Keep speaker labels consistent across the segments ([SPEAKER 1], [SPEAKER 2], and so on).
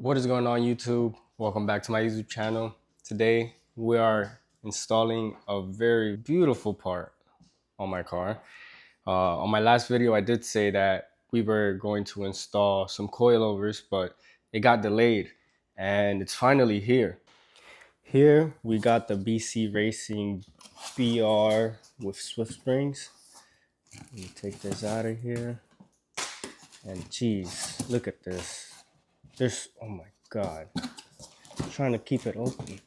[SPEAKER 1] What is going on, YouTube? Welcome back to my YouTube channel. Today we are installing a very beautiful part on my car. On my last video I did say that we were going to install some coilovers, but it got delayed and it's finally here. Here we got the BC Racing BR with Swift springs. Let me take this out of here. And geez, look at this. Oh my God. I'm trying to keep it open.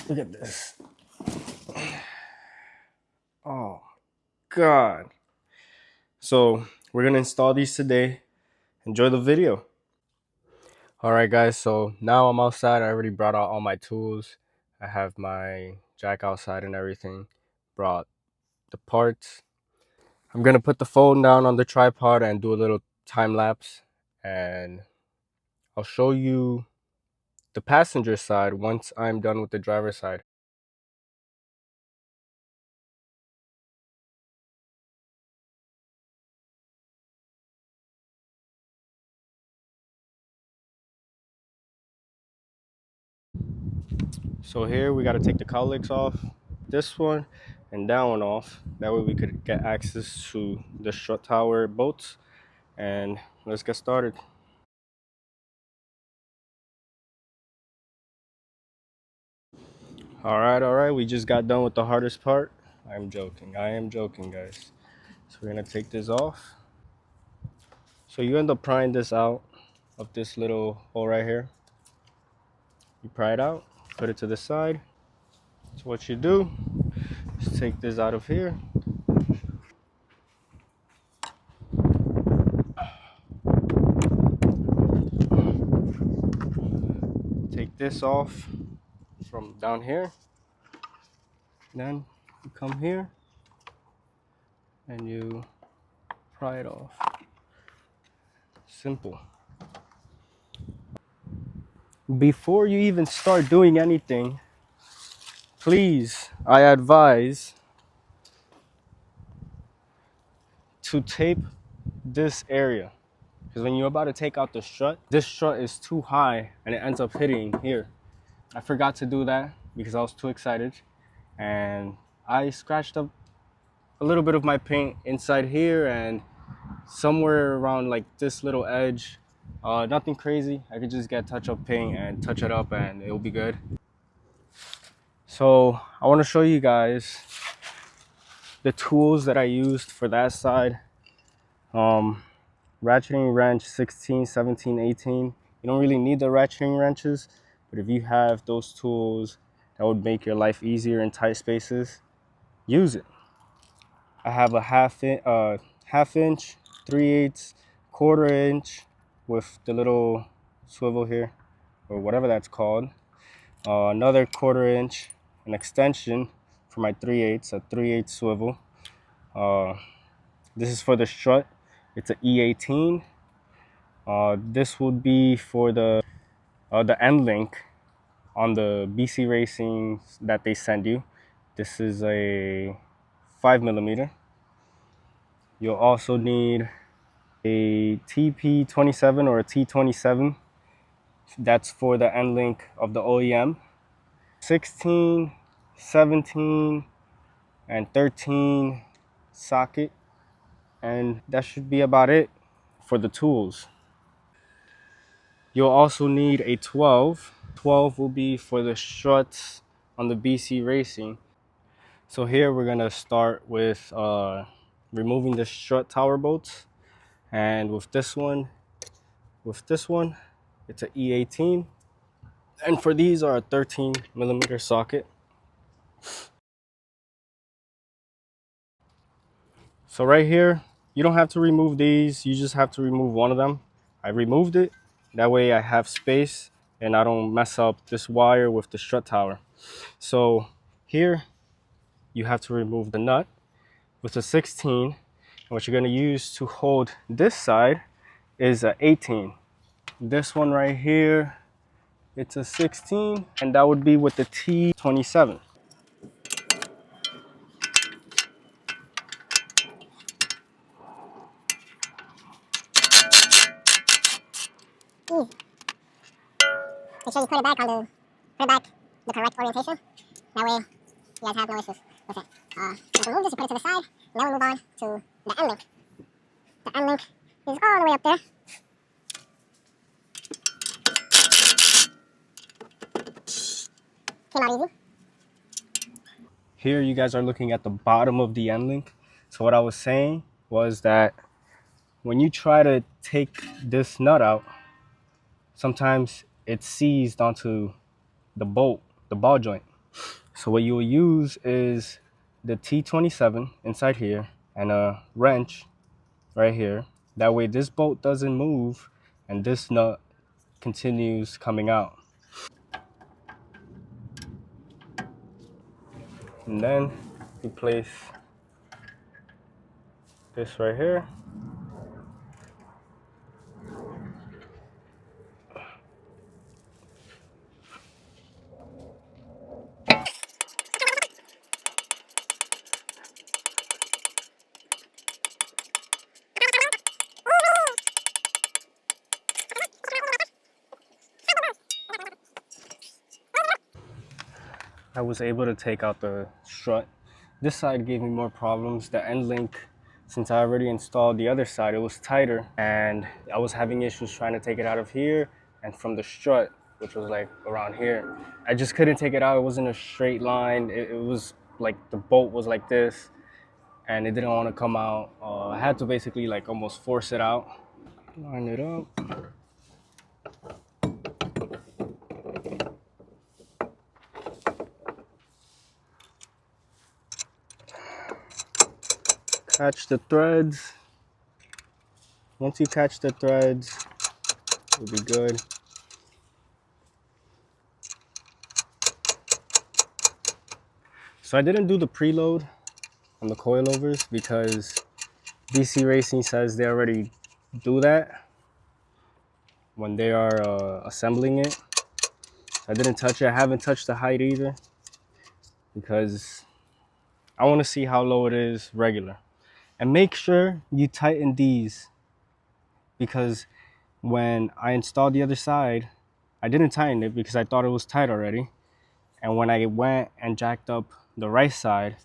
[SPEAKER 1] Look at this. Oh God. So we're gonna install these today. Enjoy the video. All right, guys. So now I'm outside. I already brought out all my tools. I have my jack outside and everything. Brought the parts. I'm gonna put the phone down on the tripod and do a little time lapse, and I'll show you the passenger side once I'm done with the driver's side. So here we got to take the cowlicks off, this one and that one off. That way we could get access to the strut tower bolts, and let's get started. All right, we just got done with the hardest part. I am joking, guys. So we're gonna take this off. So you end up prying this out of this little hole right here. You pry it out, put it to the side. So what you do is take this out of here. Take this off from down here. Then you come here and you pry it off. Simple. Before you even start doing anything, please, I advise to tape this area, because when you're about to take out the strut, this strut is too high and it ends up hitting here. I forgot to do that because I was too excited, and I scratched up a little bit of my paint inside here and somewhere around like this little edge. Nothing crazy. I could just get touch-up paint and touch it up and it'll be good. So I want to show you guys the tools that I used for that side. Ratcheting wrench 16, 17, 18. You don't really need the ratcheting wrenches, but if you have those tools that would make your life easier in tight spaces, use it. I have a half inch, 3/8, quarter inch with the little swivel here, or whatever that's called. Another quarter inch, an extension for my 3/8, a 3/8 swivel. This is for the strut. It's an E18. This would be for the end link on the BC Racing that they send you. This is a 5mm. You'll also need a TP27 or a T27. That's for the end link of the OEM. 16, 17, and 13 socket, and that should be about it for the tools. You'll also need a 12. 12 will be for the struts on the BC Racing. So here we're gonna start with removing the strut tower bolts, and with this one, it's an E18, and for these are a 13mm socket. So right here, you don't have to remove these, you just have to remove one of them. I removed it, that way I have space and I don't mess up this wire with the strut tower. So here, you have to remove the nut with a 16. And what you're gonna use to hold this side is a 18. This one right here, it's a 16, and that would be with the T27.
[SPEAKER 2] make sure you put it back the correct orientation. That way you guys have no issues with it. So remove this, you put it to the side, and then we move on to the end link. The end link is all the way up there. Came out easy.
[SPEAKER 1] Here you guys are looking at the bottom of the end link. So what I was saying was that when you try to take this nut out, sometimes it's seized onto the bolt, the ball joint. So what you will use is the T27 inside here and a wrench right here. That way this bolt doesn't move and this nut continues coming out. And then you place this right here. I was able to take out the strut. This side gave me more problems. The end link, since I already installed the other side, it was tighter and I was having issues trying to take it out of here and from the strut, which was like around here. I just couldn't take it out. It wasn't a straight line. It was like the bolt was like this and it didn't want to come out. I had to basically like almost force it out. Line it up. Catch the threads. Once you catch the threads, it'll be good. So I didn't do the preload on the coilovers because BC Racing says they already do that when they are assembling it. I didn't touch it. I haven't touched the height either because I want to see how low it is regular. And make sure you tighten these because when I installed the other side, I didn't tighten it because I thought it was tight already. And when I went and jacked up the right side,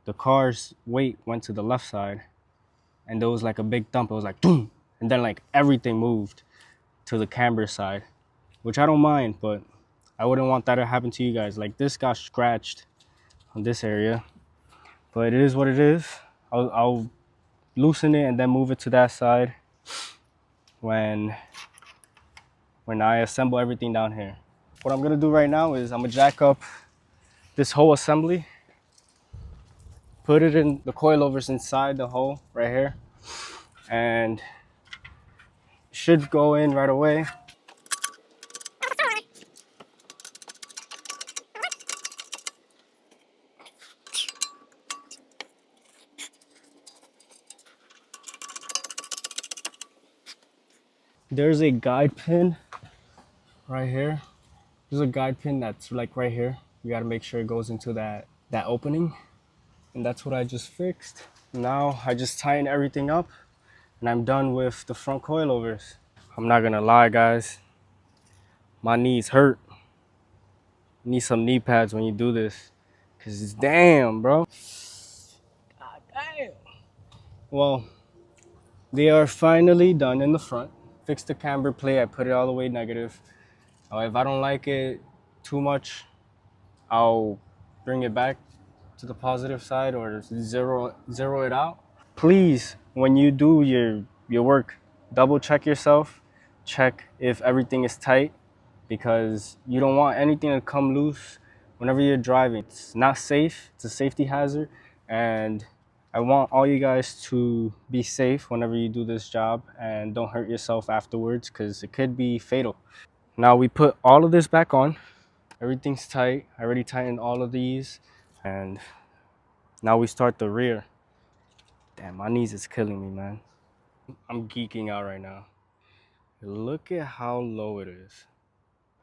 [SPEAKER 1] the car's weight went to the left side and there was like a big thump. It was like boom, and then like everything moved to the camber side, which I don't mind, but I wouldn't want that to happen to you guys. Like this got scratched on this area, but it is what it is. I'll loosen it and then move it to that side when I assemble everything down here. What I'm gonna do right now is I'm gonna jack up this whole assembly, put it in the coilovers inside the hole right here, and should go in right away. There's a guide pin right here. There's a guide pin that's like right here. You gotta make sure it goes into that opening. And that's what I just fixed. Now I just tighten everything up and I'm done with the front coilovers. I'm not gonna lie, guys. My knees hurt. You need some knee pads when you do this. Cause it's damn, bro. God damn. Well, they are finally done in the front. Fixed the camber plate. I put it all the way negative. If I don't like it too much, I'll bring it back to the positive side or zero it out. Please, when you do your work, double check yourself. Check if everything is tight because you don't want anything to come loose whenever you're driving. It's not safe. It's a safety hazard, and I want all you guys to be safe whenever you do this job and don't hurt yourself afterwards because it could be fatal. Now we put all of this back on. Everything's tight. I already tightened all of these, and now we start the rear. Damn, my knees is killing me, man. I'm geeking out right now. Look at how low it is.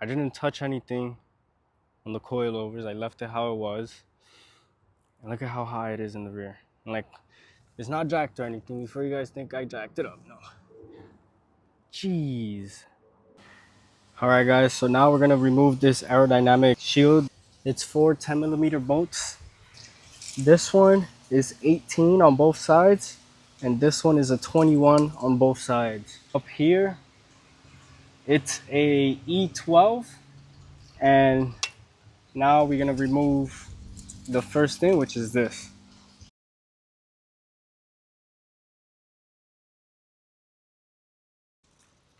[SPEAKER 1] I didn't touch anything on the coilovers. I left it how it was. And look at how high it is in the rear. And like, it's not jacked or anything before you guys think I jacked it up. No. Jeez. All right, guys, so now we're gonna remove this aerodynamic shield. It's 4 10mm bolts. This one is 18 on both sides, and this one is a 21 on both sides. Up here, it's a E12, and now we're gonna remove the first thing, which is this.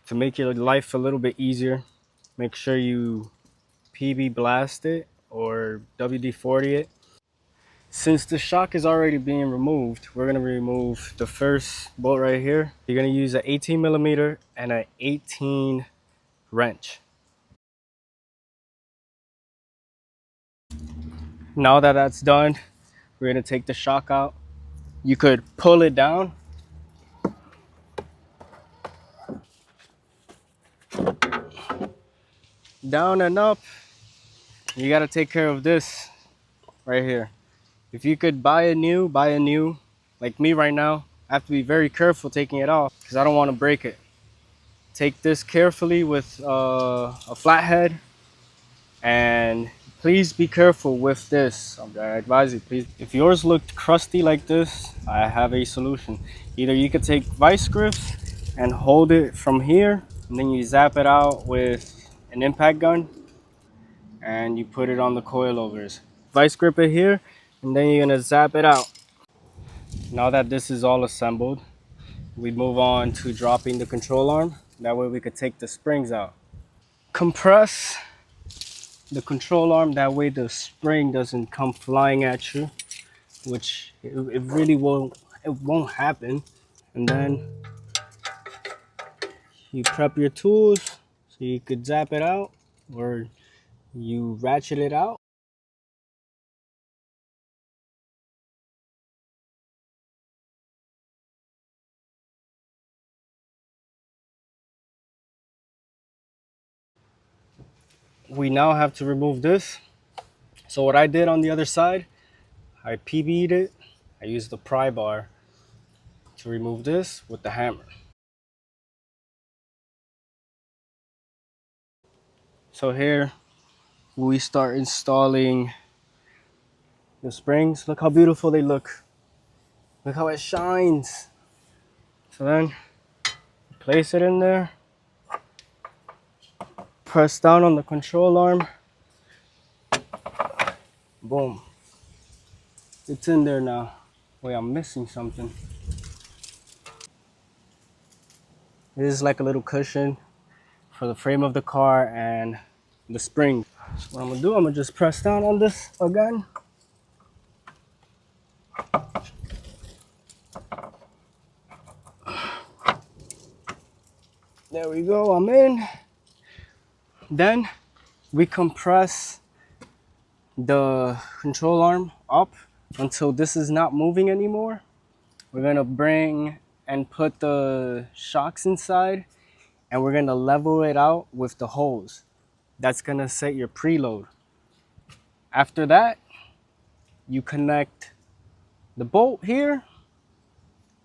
[SPEAKER 1] To make your life a little bit easier, make sure you PB blast it or WD-40 it. Since the shock is already being removed, we're gonna remove the first bolt right here. You're gonna use an 18mm and an 18 wrench. Now that that's done, we're gonna take the shock out. You could pull it down. Down and up. You gotta take care of this right here. If you could buy a new, buy a new. Like me right now, I have to be very careful taking it off because I don't want to break it. Take this carefully with a flathead, and please be careful with this. I advise you, please. If yours looked crusty like this, I have a solution. Either you could take vice grips and hold it from here, and then you zap it out with an impact gun, and you put it on the coilovers. Vice grip it here, and then you're gonna zap it out. Now that this is all assembled, we move on to dropping the control arm. That way we could take the springs out. Compress the control arm, that way the spring doesn't come flying at you, which it really won't happen. And then you prep your tools so you could zap it out or you ratchet it out. We now have to remove this. So what I did on the other side, I PB'd it. I used the pry bar to remove this with the hammer. So here we start installing the springs. Look how beautiful they look. Look how it shines. So then place it in there. Press down on the control arm. Boom. It's in there now. Wait, I'm missing something. This is like a little cushion for the frame of the car and the spring. So what I'm gonna do, I'm gonna just press down on this again. There we go, I'm in. Then we compress the control arm up until this is not moving anymore. We're gonna bring and put the shocks inside, and we're gonna level it out with the hose. That's gonna set your preload. After that, you connect the bolt here,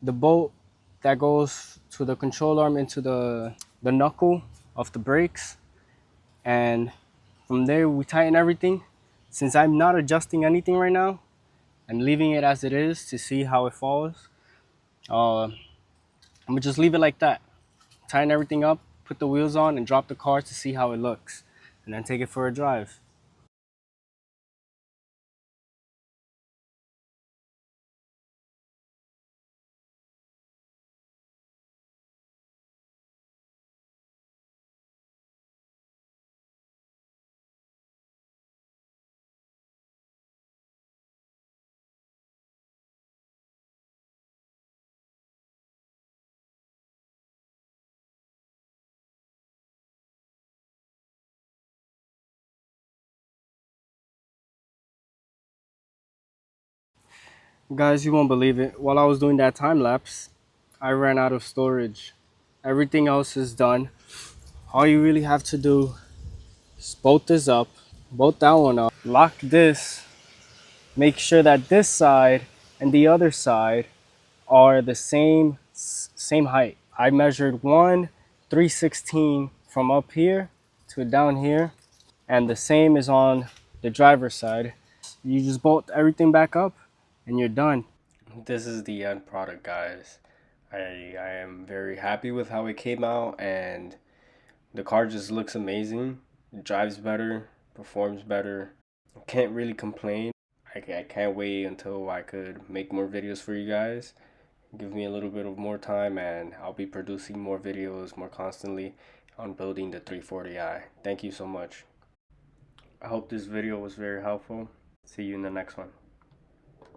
[SPEAKER 1] the bolt that goes to the control arm into the knuckle of the brakes, and from there we tighten everything. Since I'm not adjusting anything right now, I'm leaving it as it is to see how it falls. I'm gonna just leave it like that. Tighten everything up, put the wheels on, and drop the car to see how it looks, and then take it for a drive. Guys, you won't believe it. While I was doing that time lapse, I ran out of storage. Everything else is done. All you really have to do is bolt this up, bolt that one up, lock this, make sure that this side and the other side are the same height. I measured 1 3/16 from up here to down here, and the same is on the driver's side. You just bolt everything back up and you're done. This is the end product, guys. I am very happy with how it came out, and the car just looks amazing. It drives better, performs better. Can't really complain. I can't wait until I could make more videos for you guys. Give me a little bit of more time and I'll be producing more videos more constantly on building the 340i. Thank you so much. I hope this video was very helpful. See you in the next one.